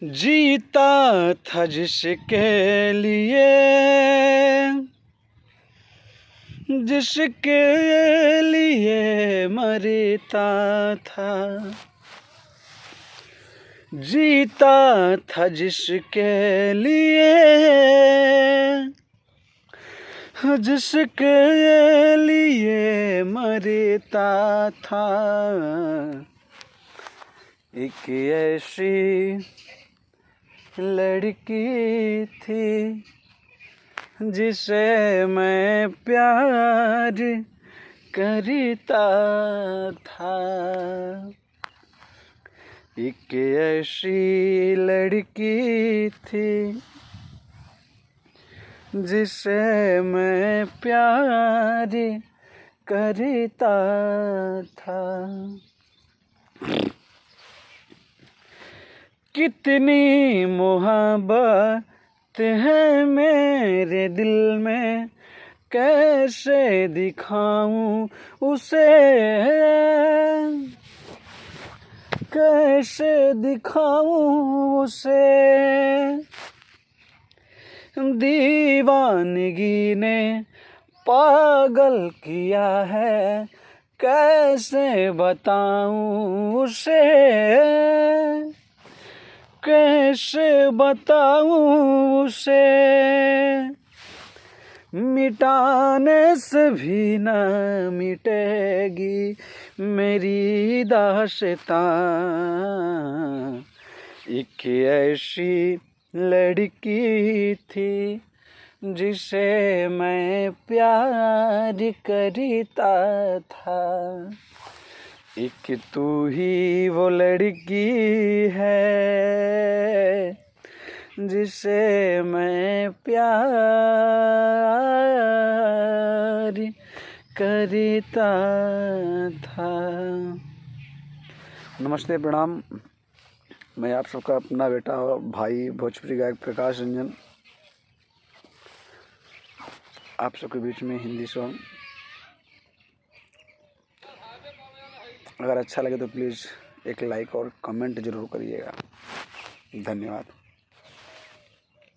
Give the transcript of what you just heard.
जीता था जिसके लिए मरता था, जीता था जिसके लिए मरता था। एक ऐसी लड़की थी जिसे मैं प्यार करता था। एक ऐसी लड़की थी जिसे मैं प्यार करता था। कितनी मोहब्बत है मेरे दिल में, कैसे दिखाऊं उसे, कैसे दिखाऊं उसे। दीवानगी ने पागल किया है, कैसे बताऊं उसे, कैसे बताऊं उसे। मिटाने से भी न मिटेगी मेरी दास्तां। एक ऐसी लड़की थी जिसे मैं प्यार करता था। एक तू ही वो लड़की है जिसे मैं प्यार करता था। नमस्ते, प्रणाम। मैं आप सबका अपना बेटा और भाई भोजपुरी गायक प्रकाश रंजन आप सबके बीच में हिंदी सॉन्ग। अगर अच्छा लगे तो प्लीज़ एक लाइक और कमेंट ज़रूर करिएगा। धन्यवाद।